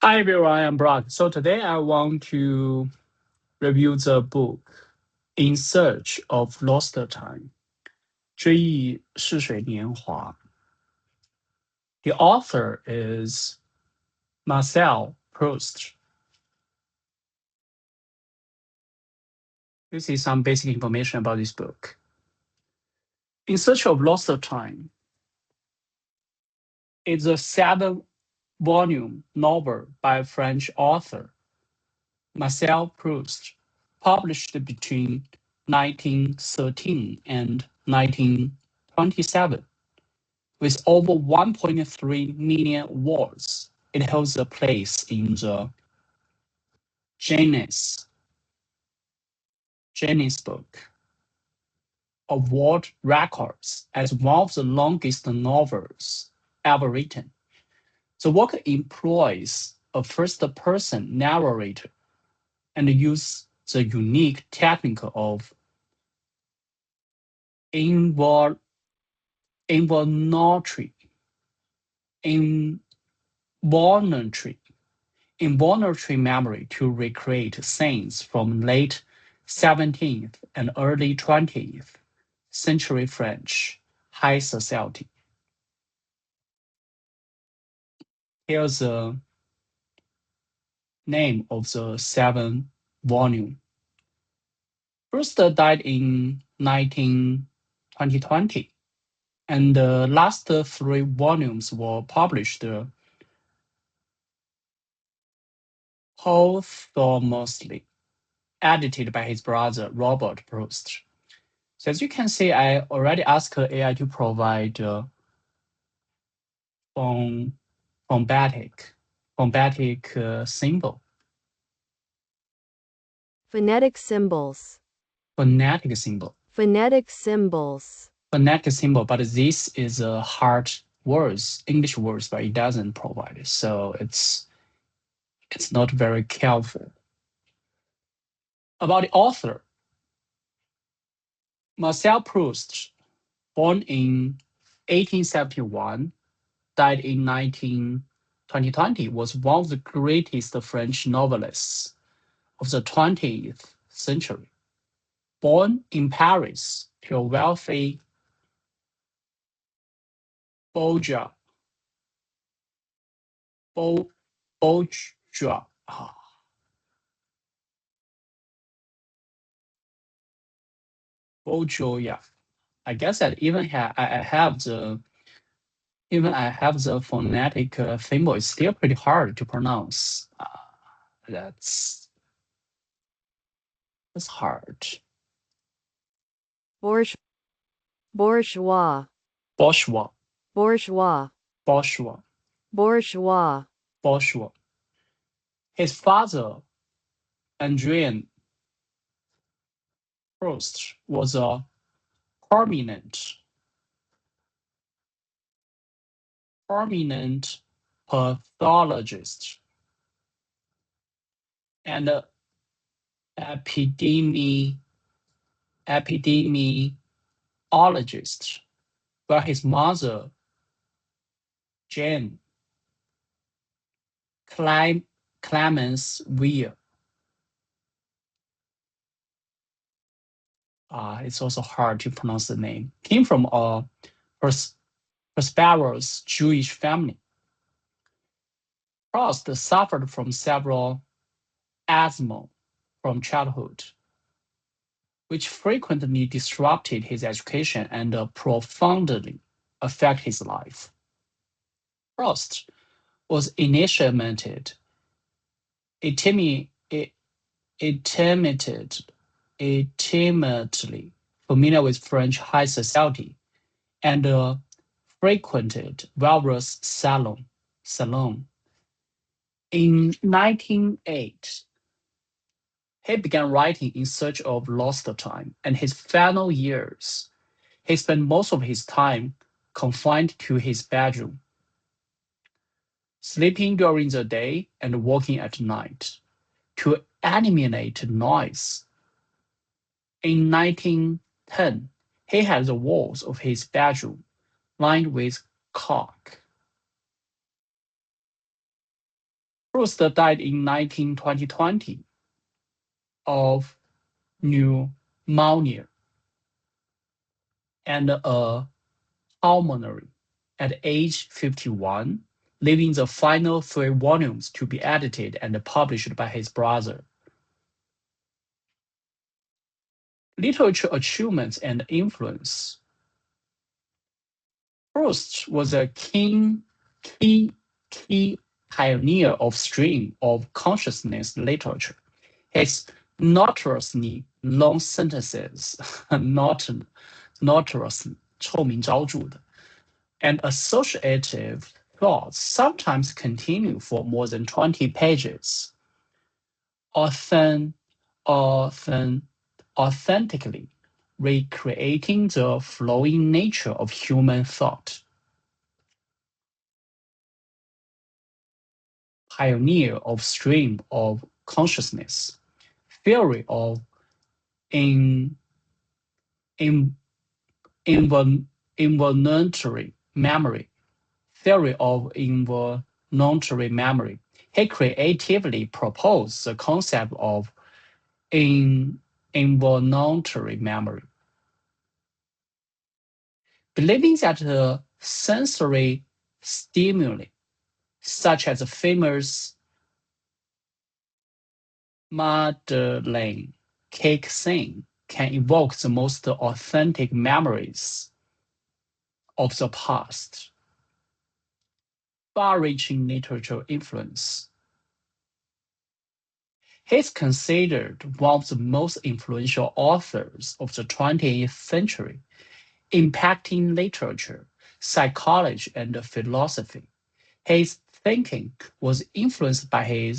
Hi everyone, I'm Brock. So today I want to review the book In Search of Lost Time, 追忆似水年华. The author is Marcel Proust. This is some basic information about this book. In Search of Lost Time is a 7-volume novel by French author Marcel Proust, published between 1913 and 1927. With over 1.3 million words, it holds a place in the Guinness Book of World Records as one of the longest novels ever written. The work employs a first-person narrator and uses the unique technique of involuntary memory to recreate scenes from late 17th and early 20th century French high society. Here's the name of the 7-volume. Proust died in 2020, and the last 3 volumes were published posthumously, edited by his brother Robert Proust. So as you can see, I already asked AI to provide phonetic symbol. Phonetic symbols. Phonetic symbol. Phonetic symbols. Phonetic symbol, but this is a hard words, English words, but it doesn't provide it. So it's not very careful. About the author, Marcel Proust, born in 1871, died in 2020, was one of the greatest French novelists of the 20th century. Born in Paris to a wealthy bourgeois I guess that I have the phonetic symbol. It's still pretty hard to pronounce. That's hard. Bourgeois. Bourgeois. Bourgeois. Bourgeois. Bourgeois. Bourgeois. His father, André Proust, was a prominent pathologist and epidemiologist, while his mother, Jane Clemence Weir, it's also hard to pronounce the name, came from a prosperous Jewish family. Proust suffered from several asthma from childhood, which frequently disrupted his education and profoundly affected his life. Proust was initiated intimately familiar with French high society and frequented various salons. In 1908, he began writing In Search of Lost Time, and his final years, he spent most of his time confined to his bedroom, sleeping during the day and working at night to eliminate noise. In 1910, he had the walls of his bedroom lined with cork. Proust died in 2020 of pneumonia and a pulmonary at age 51, leaving the final 3 volumes to be edited and published by his brother. Literature achievements and influence. Proust was a key pioneer of stream of consciousness literature. His notoriously long sentences, notorious 臭名昭著的 and associative thoughts sometimes continue for more than 20 pages. Authentically recreating the flowing nature of human thought. Pioneer of stream of consciousness, theory of involuntary memory, theory of involuntary memory. He creatively proposed the concept of involuntary memory, believing that sensory stimuli, such as the famous Madeleine cake scene, can evoke the most authentic memories of the past. Far-reaching literature influence. He is considered one of the most influential authors of the 20th century, impacting literature, psychology, and philosophy. His thinking was influenced by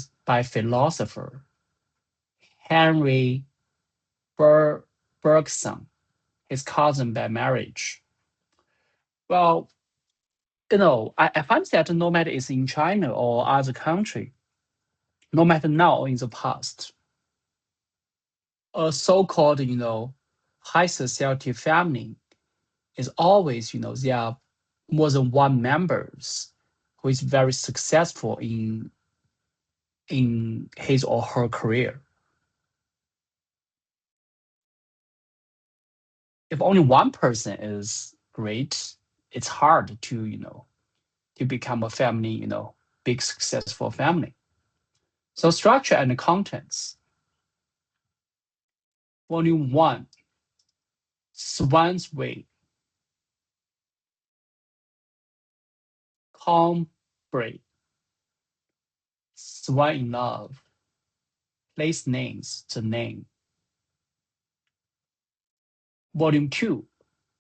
philosopher Henry Bergson, his cousin by marriage. Well, I find that no matter it's in China or other country, no matter now or in the past, a so-called, high society family is always, there are more than one members who is very successful in his or her career. If only one person is great, it's hard to, to become a family, big successful family. So structure and contents. Volume 1, Swan's Way. Combray, Swan in Love. Place names, the name. Volume 2,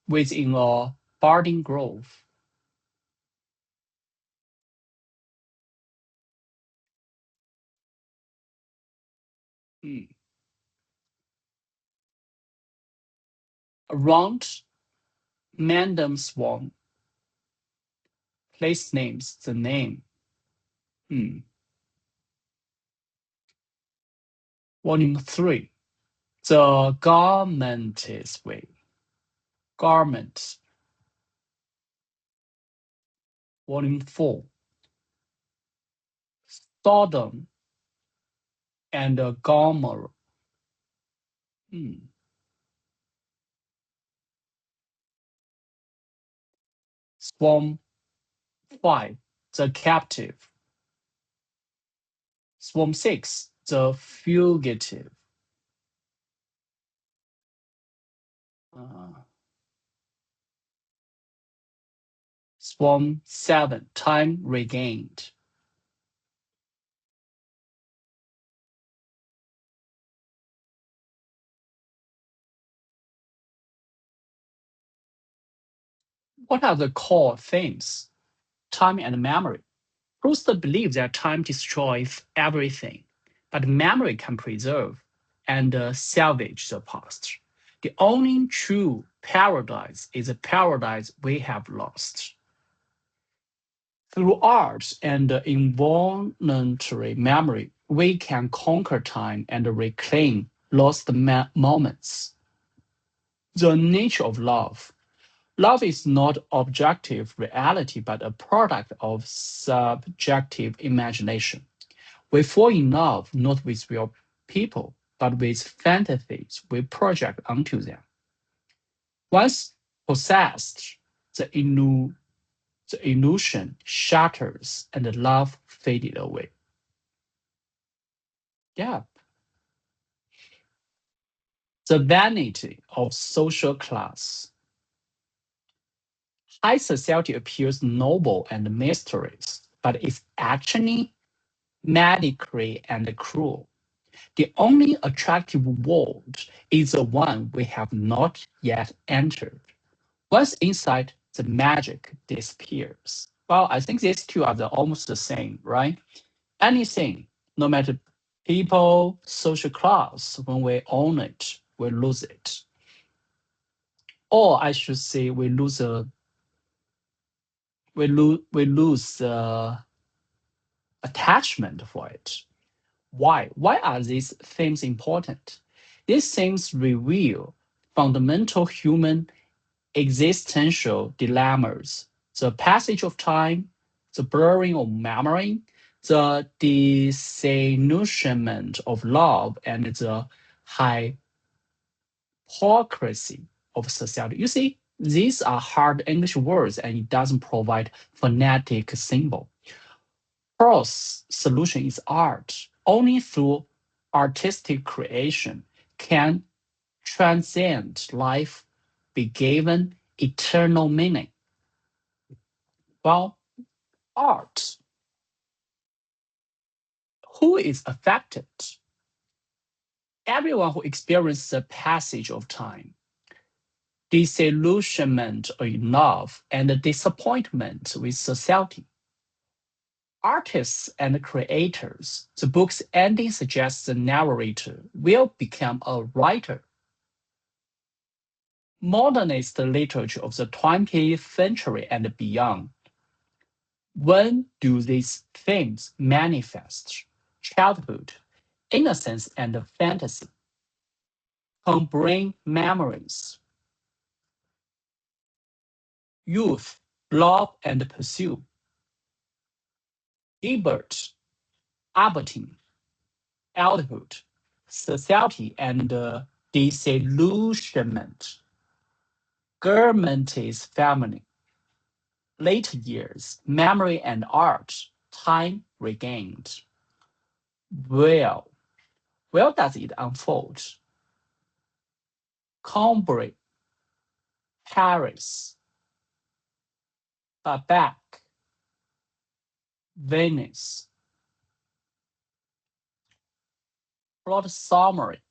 Within a Barding Grove. Around Mandam Swan. Place names, the name. Volume 3, The Garment's Way. Garment. Volume 4, Sodom and Gomorrah. Swarm 5, The Captive. Swarm 6, The Fugitive. Swarm 7, Time Regained. What are the core themes? Time and memory. Proust believes that time destroys everything, but memory can preserve and salvage the past. The only true paradise is a paradise we have lost. Through art and involuntary memory, we can conquer time and reclaim lost moments. The nature of love. Love is not objective reality, but a product of subjective imagination. We fall in love not with real people, but with fantasies we project onto them. Once possessed, the illusion shatters and the love faded away. Yeah. The vanity of social class. High society appears noble and mysterious, but is actually medically and cruel. The only attractive world is the one we have not yet entered. Once inside, the magic disappears. Well, I think these two are almost the same, right? Anything, no matter people, social class, when we own it, we lose it. Or I should say, we lose attachment for it. Why? Why are these themes important? These themes reveal fundamental human existential dilemmas: the passage of time, the blurring of memory, the disillusionment of love, and the hypocrisy of society. You see, these are hard English words and it doesn't provide phonetic symbol. Proust's solution is art. Only through artistic creation can transcend life be given eternal meaning. Well, art. Who is affected? Everyone who experiences the passage of time, disillusionment in love, and disappointment with society. Artists and creators, the book's ending suggests the narrator will become a writer. Modernist literature of the 20th century and beyond. When do these themes manifest? Childhood, innocence and fantasy, bring memories. Youth, love and pursuit. Gilbert, Albertine, adulthood, society and disillusionment. Germantes family. Later years, memory and art, time regained. Where does it unfold? Cambrai, Paris, Babak, Venice. Plot summary.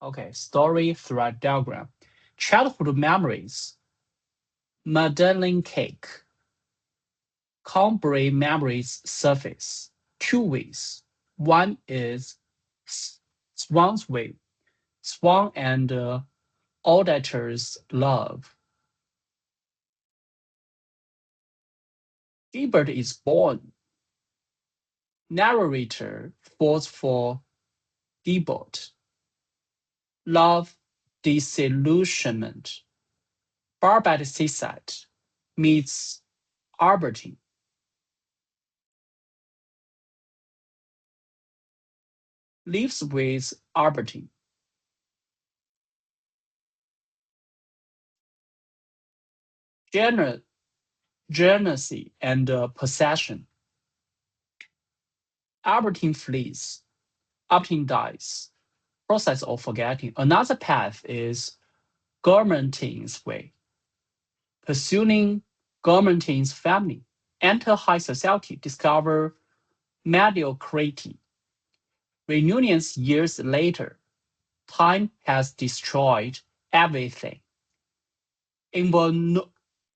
Okay, story thread diagram. Childhood memories. Madeleine cake. Cambrai memories surface. Two ways. One is Swan's way. Swan and auditor's love. Gilbert is born. Narrator falls for Gilbert. Love, disillusionment. Barb at seaside meets Albertine. Lives with Albertine. Jealousy and possession. Albertine flees. Albertine dies. Process of forgetting. Another path is Gourmantine's way. Pursuing Gourmantine's family. Enter high society. Discover mediocrity. Reunions years later. Time has destroyed everything.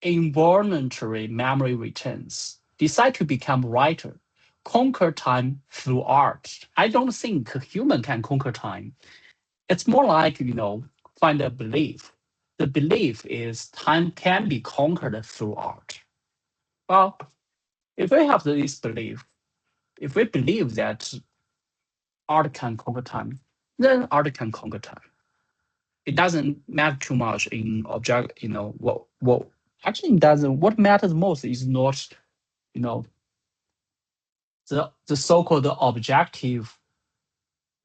Involuntary memory returns. Decide to become writer. Conquer time through art. I don't think a human can conquer time. It's more like, find a belief. The belief is time can be conquered through art. Well, if we have this belief, if we believe that art can conquer time, then art can conquer time. It doesn't matter too much in object, what actually it doesn't. What matters most is not, the so-called objective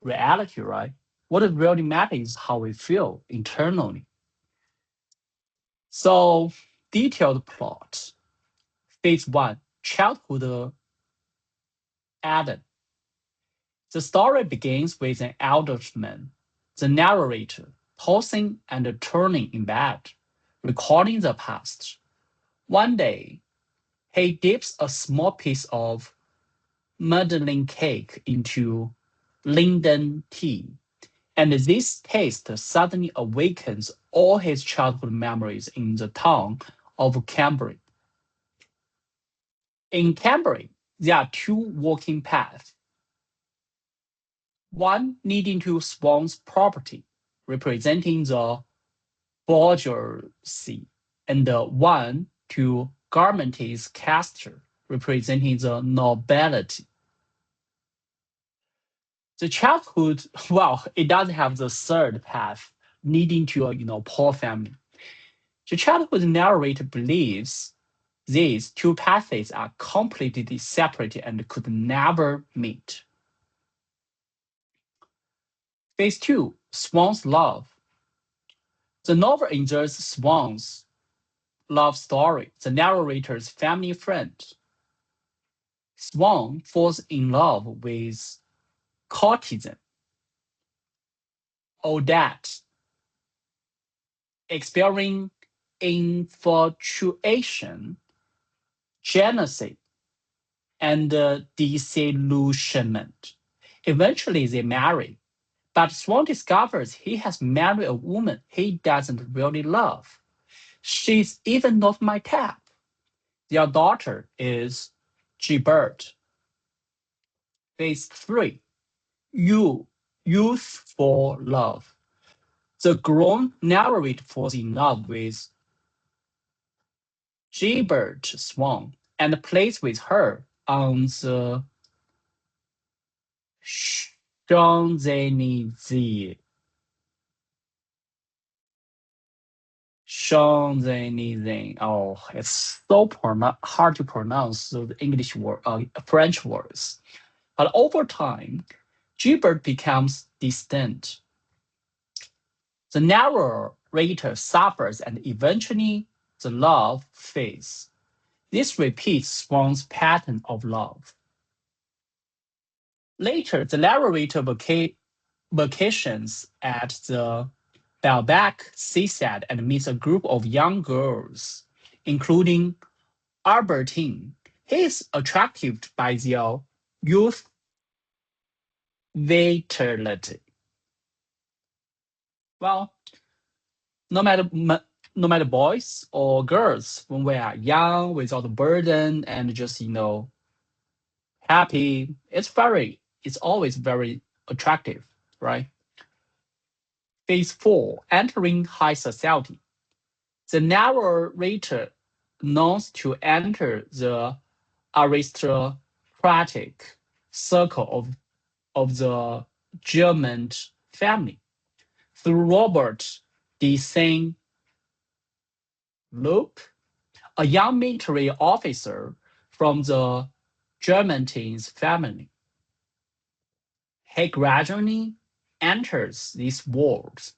reality, right? What really matters is how we feel internally. So, detailed plot. Phase 1, childhood Adam. The story begins with an adult man, the narrator, tossing and turning in bed, recalling the past. One day, he dips a small piece of muslin cake into linden tea, and this taste suddenly awakens all his childhood memories in the town of Cambridge. In Cambridge, there are two walking paths, one leading to Swan's property, representing the bourgeoisie, and one to Garment's castle, representing the nobility. The childhood, well, it doesn't have the third path leading to a poor family. The childhood narrator believes these two paths are completely separate and could never meet. Phase 2, Swan's love. The novel inserts Swan's love story, the narrator's family friend. Swan falls in love with courtesan Odette, experiencing infatuation, jealousy, and disillusionment. Eventually, they marry, but Swan discovers he has married a woman he doesn't really love. She's even not my type. Their daughter is Gilbert. Phase 3, youthful love. The grown narrator falls in love with Gilbert Swan and plays with her on the Champs-Élysées. Champs-Élysées. Oh, it's so hard to pronounce the English word, French words. But over time, Gilbert becomes distant. The narrator suffers and eventually the love fades. This repeats Swan's pattern of love. Later, the narrator vacations at the Balbec seaside and meets a group of young girls, including Albertine. He is attracted by their youth vitality. Well, no matter boys or girls, when we are young, without burden, and just happy, it's always very attractive, right? Phase 4, entering high society. The narrator longs to enter the aristocratic circle of the German family through Robert de Saint-Luc, a young military officer from the Germantines family. He gradually enters this world.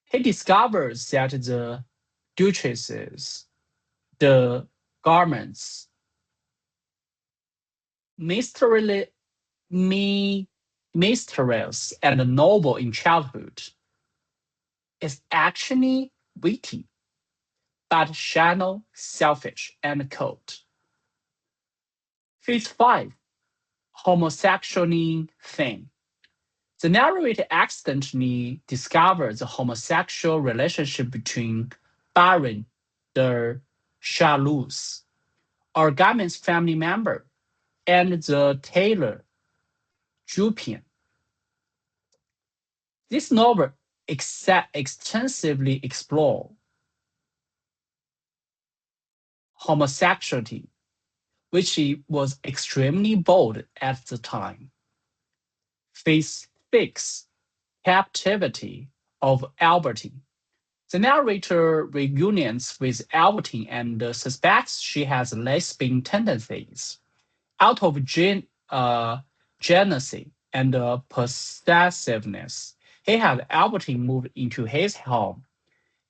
He discovers that the duchesses, the garments, mysterious and noble in childhood, is actually witty, but shallow, selfish, and cold. Phase 5, homosexual theme. The narrator accidentally discovers the homosexual relationship between Baron de Chaloux, a Garment's family member, and the tailor Jupian. This novel extensively explores homosexuality, which was extremely bold at the time. Phase 6, captivity of Albertine. The narrator reunions with Albertine and suspects she has lesbian tendencies. Out of jealousy and possessiveness, he had Albertine moved into his home,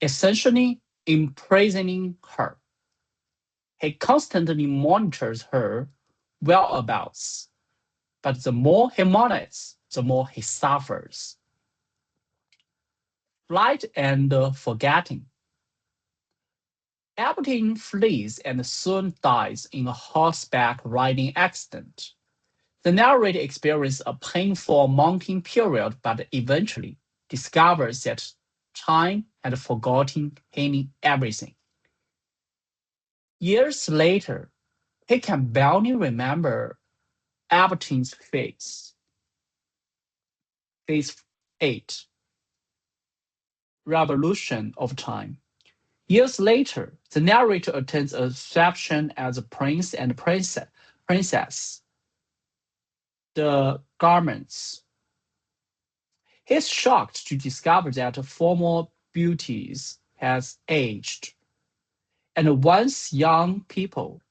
essentially imprisoning her. He constantly monitors her whereabouts, but the more he monitors, the more he suffers. Flight and forgetting. Albertine flees and soon dies in a horseback riding accident. The narrator experiences a painful mounting period, but eventually discovers that time had forgotten him everything. Years later, he can barely remember Albertine's face. Phase 8, Revolution of Time. Years later, the narrator attends a reception as a prince and princess. The garments. He is shocked to discover that former beauties has aged, and once young people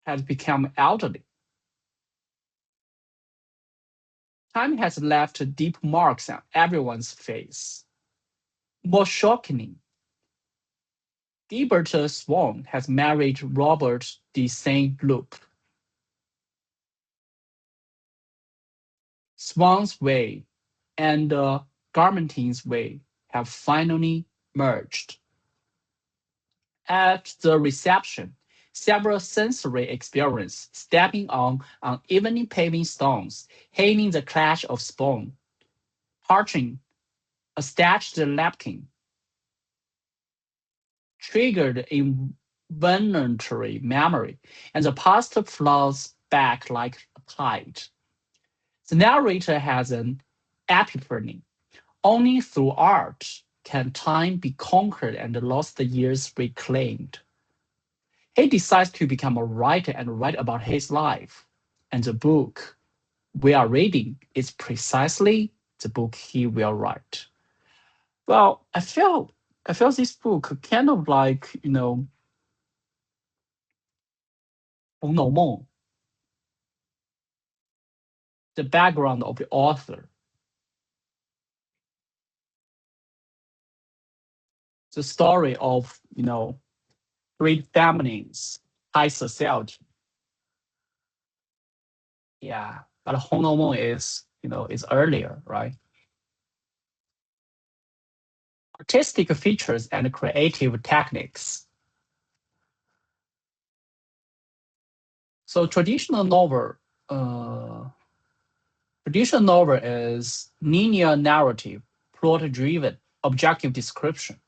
have become elderly. Time has left deep marks on everyone's face. More shockingly, Gilbert Swan has married Robert de Saint-Loup. Swan's way and Garmentine's way have finally merged. At the reception, several sensory experiences, stepping on unevenly paving stones, hearing the clash of spoon, parching a statched napkin, triggered involuntary memory, and the past flows back like a tide. The narrator has an epiphany. Only through art can time be conquered and lost years reclaimed. He decides to become a writer and write about his life. And the book we are reading is precisely the book he will write. Well, I feel this book kind of like, 《红楼梦》, the background of the author. The story of, great families, high society. Yeah, but 《红楼梦》is, is earlier, right? Artistic features and creative techniques. So traditional novel is linear narrative, plot-driven, objective description.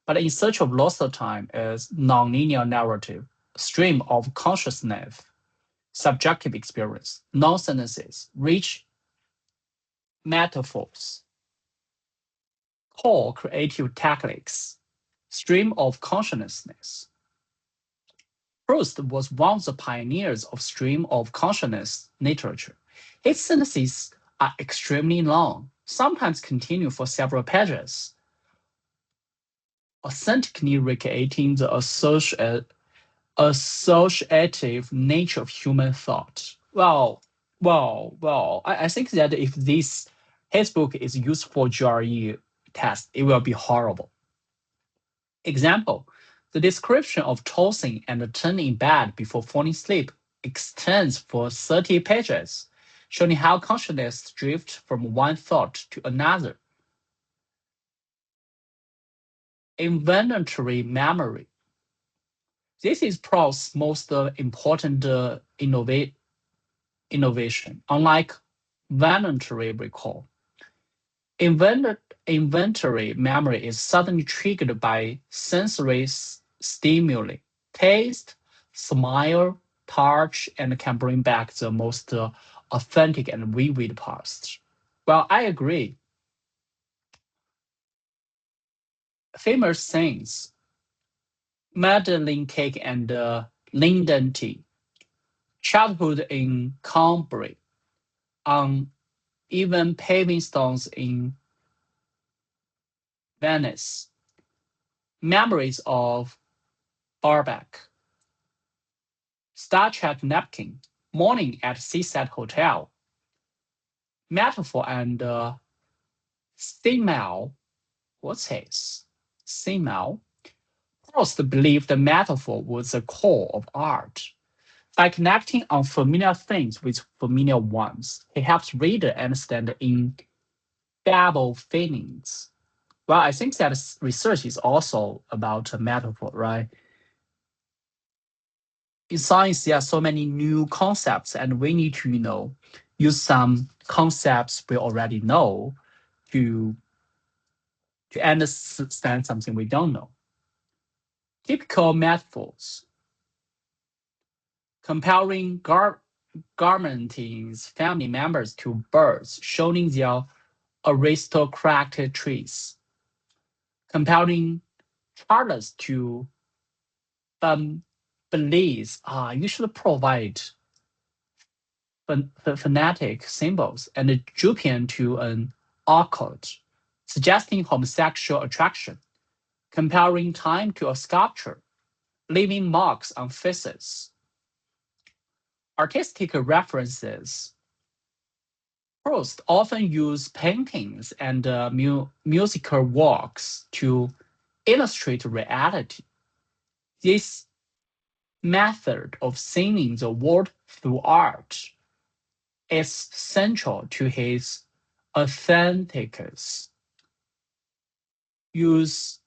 But In Search of Lost Time is non-linear narrative, stream of consciousness, subjective experience, non-sentences, rich metaphors, core creative techniques, stream of consciousness. Proust was one of the pioneers of stream of consciousness literature. His sentences are extremely long, sometimes continue for several pages, authentically recreating the associative nature of human thought. I think that if his book is used for GRE test, it will be horrible. Example, the description of tossing and turning in bed before falling asleep extends for 30 pages, showing how consciousness drifts from one thought to another. Involuntary memory. This is Proust's most important innovation, unlike voluntary recall. Involuntary memory is suddenly triggered by sensory stimuli, taste, smell, touch, and can bring back the most authentic and vivid past. Well, I agree. Famous things, Madeleine cake and linden tea, childhood in Cornbury, uneven paving stones in Venice, memories of Auerbach. Star Trek napkin, morning at Seaside Hotel. Metaphor and simile. What's his? Simile. Proust believed the metaphor was the core of art. By connecting unfamiliar things with familiar ones, he helps reader understand the indelible feelings. Well, I think that research is also about a metaphor, right? In science, there are so many new concepts, and we need to, use some concepts we already know to understand something we don't know. Typical metaphors: comparing Garmentin's family members to birds, showing their aristocratic traits. Comparing Charles to Belize, you should provide phonetic symbols, and Jupian to an occult, suggesting homosexual attraction. Comparing time to a sculpture, leaving marks on faces. Artistic references. Proust often used paintings and musical works to illustrate reality. This method of seeing the world through art is central to his Authenticus. Use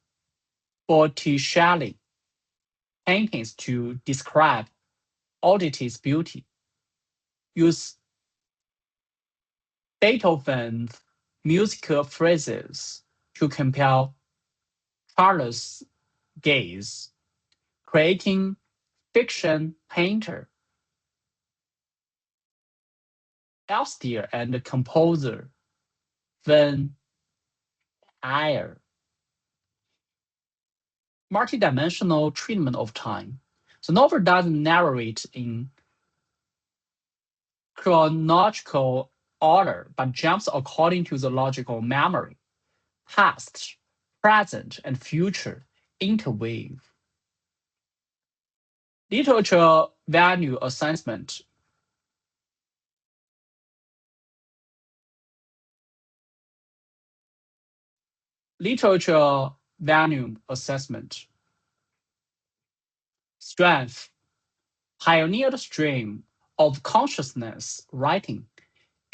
Botticelli paintings to describe audity's beauty. Use Beethoven's musical phrases to compel Charles' gaze, creating fiction painter, austere and composer Van Eyre. Multidimensional treatment of time. The novel doesn't narrate in chronological order, but jumps according to the logical memory. Past, present, and future interweave. Literature value assessment. Literature value assessment. Strength. Pioneered stream of consciousness writing,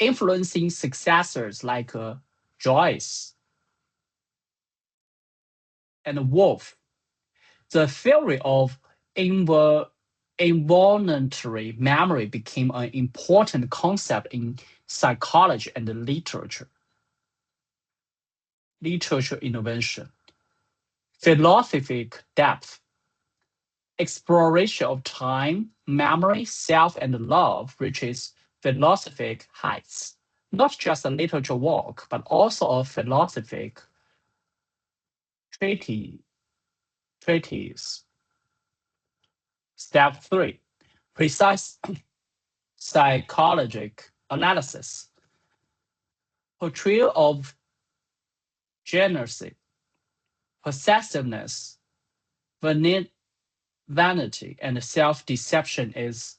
influencing successors like Joyce and Woolf. The theory of involuntary memory became an important concept in psychology and literature. Literature innovation. Philosophic depth. Exploration of time, memory, self, and love reaches philosophic heights. Not just a literature work, but also a philosophic treatise. Step 3. Precise psychologic analysis. Portrayal of jealousy, possessiveness, vanity, and self-deception is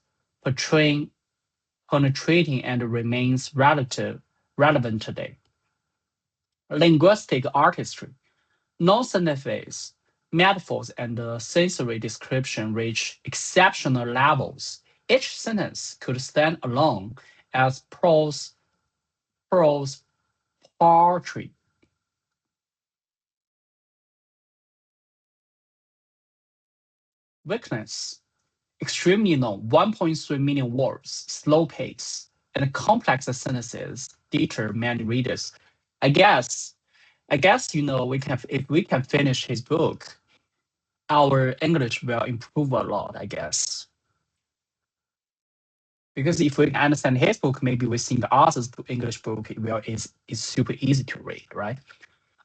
penetrating and remains relevant today. Linguistic artistry. Non-sentence metaphors and sensory description reach exceptional levels. Each sentence could stand alone as prose poetry. Weakness. Extremely long, 1.3 million words, slow pace, and complex sentences deter many readers. I guess, if we can finish his book, our English will improve a lot, I guess. Because if we understand his book, maybe we think the author's English book is super easy to read, right?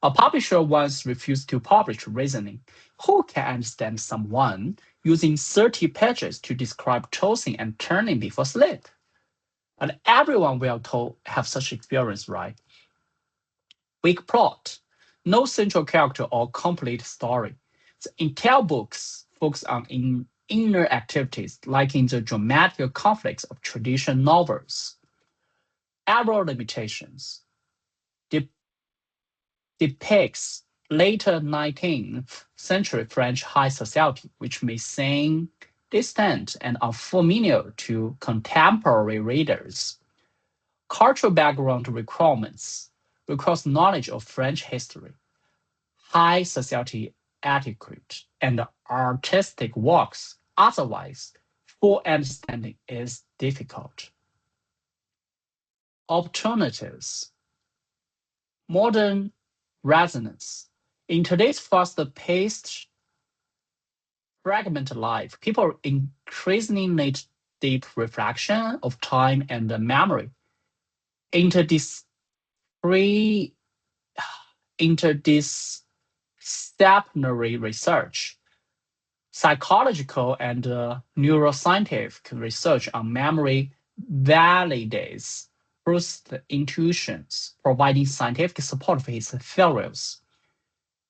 A publisher once refused to publish Reasoning. Who can understand someone using 30 pages to describe tossing and turning before sleep? And everyone will have such experience, right? Weak plot, no central character or complete story. The entire book focus on inner activities, like in the dramatic conflicts of traditional novels. Error limitations depicts later 19th century French high society, which may seem distant and unfamiliar to contemporary readers. Cultural background requires knowledge of French history, high society etiquette, and artistic works. Otherwise, full understanding is difficult. Alternatives. Modern resonance. In today's fast-paced, fragmented life, people increasingly need deep reflection of time and memory. Interdisciplinary research, psychological and neuroscientific research on memory validates Proust's intuitions, providing scientific support for his theories.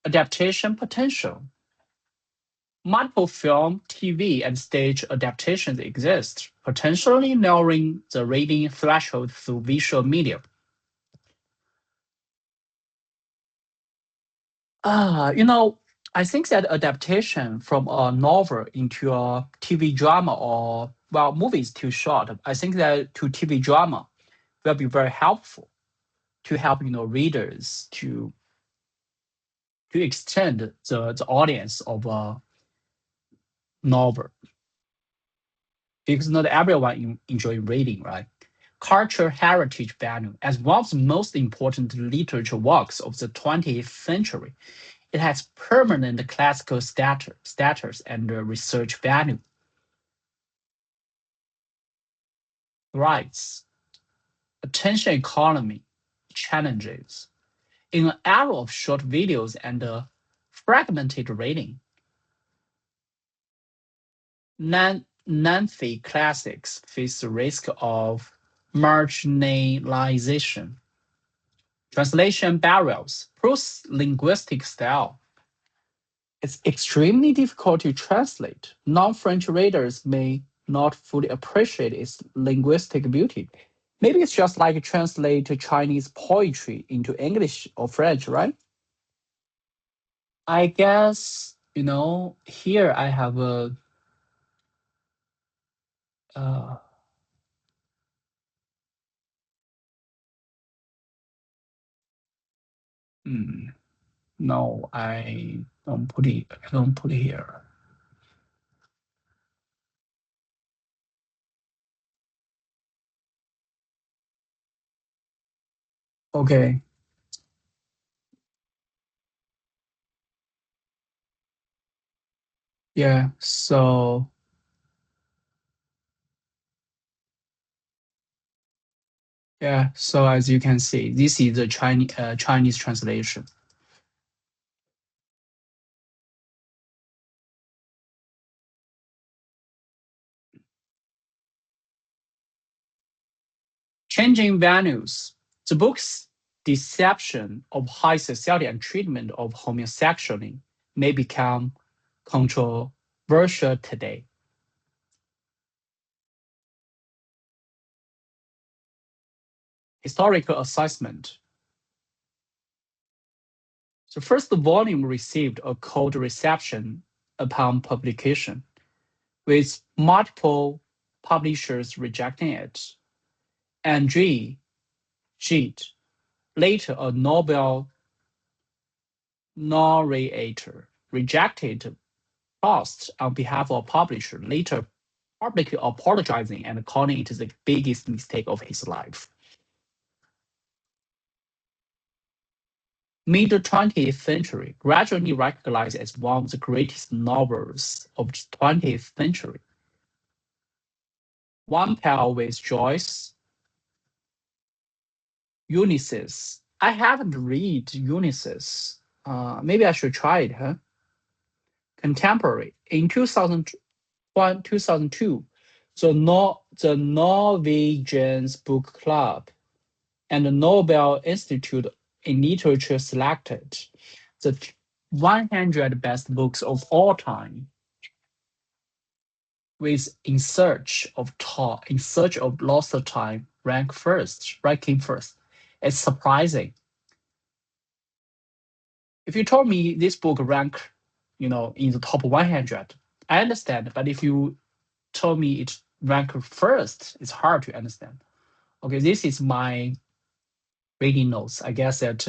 Adaptation potential. Multiple film, TV, and stage adaptations exist, potentially lowering the reading threshold through visual media. I think that adaptation from a novel into a TV drama or, well, movie is too short. I think that to TV drama will be very helpful to help, readers to extend the audience of a novel. Because not everyone enjoy reading, right? Cultural heritage value. As one of the most important literature works of the 20th century, it has permanent classical status and research value. Rights. Attention economy challenges. In an era of short videos and fragmented reading, lengthy classics face the risk of marginalization. Translation barriers. Proust's linguistic style. It's extremely difficult to translate. Non-French readers may not fully appreciate its linguistic beauty. Maybe it's just like translate Chinese poetry into English or French, right? I guess, here I have a uh, no, I don't put it. I don't put it here. Okay. Yeah. So as you can see, this is the Chinese translation. Changing values. The book's deception of high society and treatment of homosexuality may become controversial today. Historical assessment. The first volume received a cold reception upon publication, with multiple publishers rejecting it. André Gide, later a Nobel laureate, rejected Proust on behalf of a publisher, later publicly apologizing and calling it the biggest mistake of his life. Mid-20th century, gradually recognized as one of the greatest novels of the 20th century. One Pair with Joyce, Ulysses. I haven't read Ulysses. Maybe I should try it, huh? Contemporary. In 2002, the Norwegian Book Club and the Nobel Institute in Literature selected the 100 best books of all time. with In Search of Lost Time ranking first. It's surprising. If you told me this book rank, in the top 100, I understand. But if you told me it ranked first, it's hard to understand. Okay, this is my reading notes, I guess, at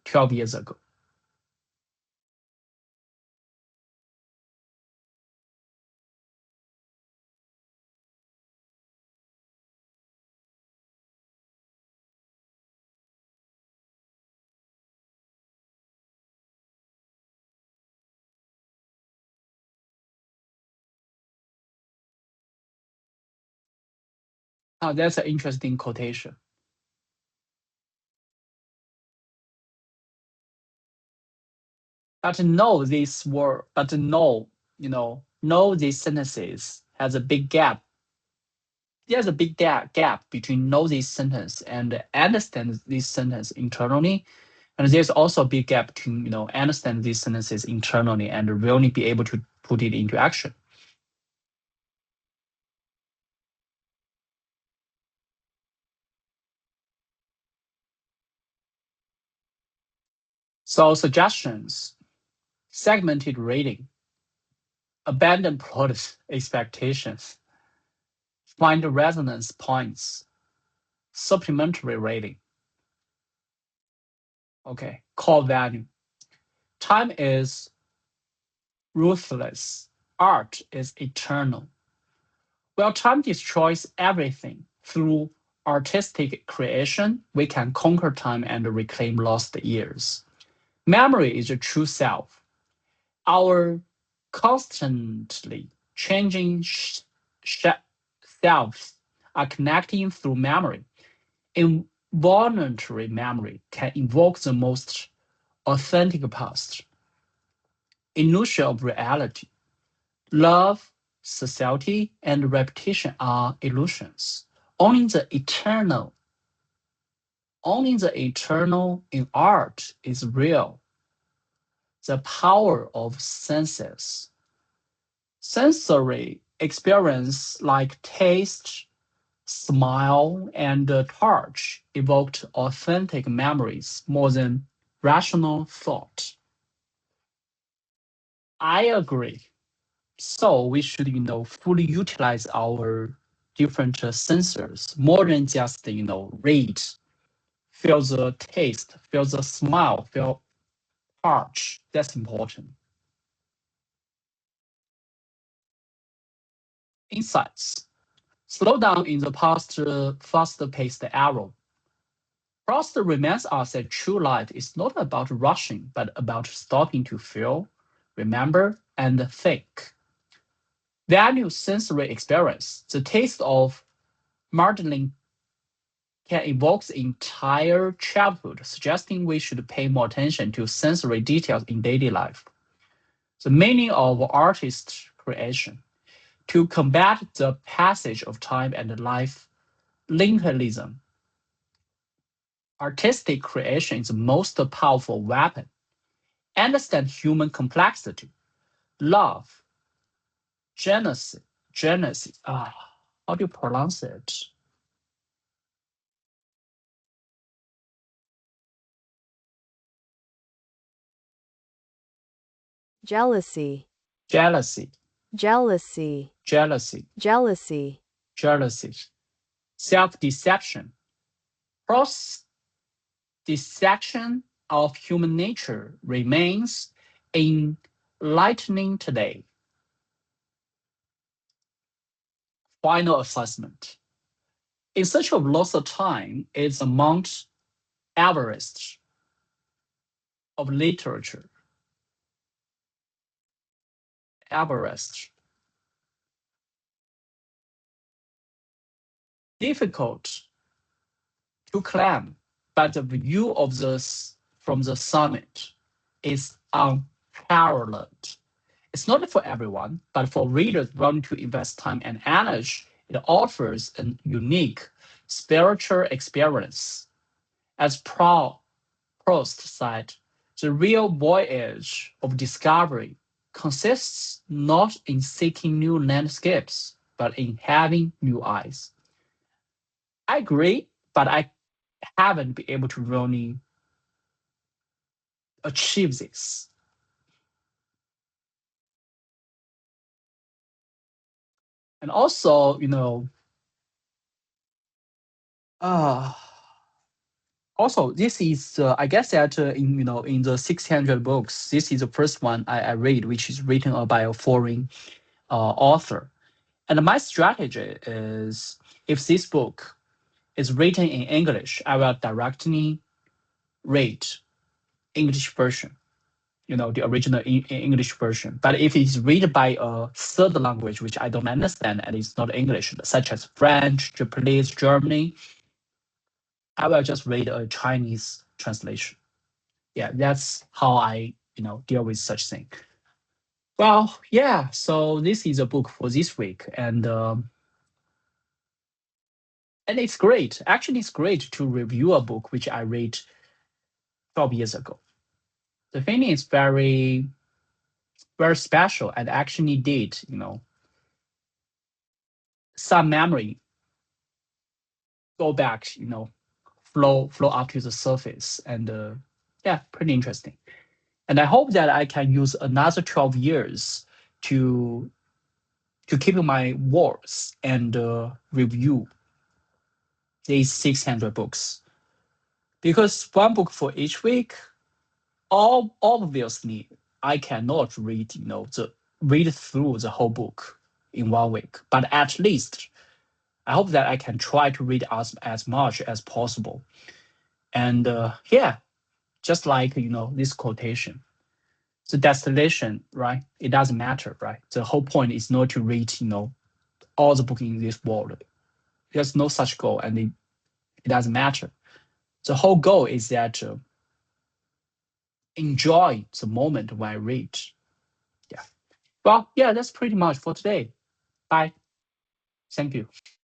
12 years ago. Now, that's an interesting quotation. But know these sentences has a big gap. There's a big gap between know this sentence and understand this sentence internally. And there's also a big gap between, understand these sentences internally and really be able to put it into action. So suggestions: segmented reading, abandon plot expectations, find resonance points, supplementary reading. Okay, core value. Time is ruthless. Art is eternal. While time destroys everything, through artistic creation, we can conquer time and reclaim lost years. Memory is a true self. Our constantly changing selves are connecting through memory. Involuntary memory can invoke the most authentic past. Illusion of reality. Love, society, and repetition are illusions. Only the eternal in art is real. The power of senses. Sensory experience like taste, smile, and touch evoked authentic memories more than rational thought. I agree. So we should, fully utilize our different sensors more than just, read, feel the taste, feel the smile, feel touch. That's important. Insights. Slow down in the past, fast-paced era. Proust reminds us that true life is not about rushing, but about stopping to feel, remember, and think. Value sensory experience. The taste of margarine can evoke the entire childhood, suggesting we should pay more attention to sensory details in daily life. The meaning of artist creation. To combat the passage of time and life lingualism, artistic creation is the most powerful weapon. Understand human complexity, love, jealousy, how do you pronounce it? Jealousy. Jealousy, Jealousy. jealousy, Jealousy. jealousy. Self-deception. Proust's dissection of human nature remains enlightening today. Final assessment. In Search of Lost Time is the Mount Everest of literature. Everest. Difficult to climb, but the view of this from the summit is unparalleled. It's not for everyone, but for readers willing to invest time and energy, it offers a unique spiritual experience. As Proust said, the real voyage of discovery consists not in seeking new landscapes, but in having new eyes. I agree, but I haven't been able to really achieve this. And also, uh, also this is I guess that in the 600 books, this is the first one I read, which is written by a foreign author. And my strategy is, if this book is written in English, I will directly read English version, the original English version. But if it's read by a third language, which I don't understand and it's not English, such as French, Japanese, Germany, I will just read a Chinese translation. Yeah, that's how I, deal with such thing. Well, yeah, so this is a book for this week, and it's great. Actually, it's great to review a book which I read 12 years ago. The feeling is very, very special, and actually did, some memory go back, flow up to the surface, and yeah, pretty interesting. And I hope that I can use another 12 years to keep my words and review these 600 books. Because one book for each week, obviously, I cannot read, read through the whole book in 1 week. But at least, I hope that I can try to read as much as possible. And yeah, just like, this quotation, the destination, right? It doesn't matter, right? The whole point is not to read, all the books in this world. There's no such goal, and it doesn't matter. The whole goal is that enjoy the moment when I read. Yeah. Well, yeah, that's pretty much for today. Bye. Thank you.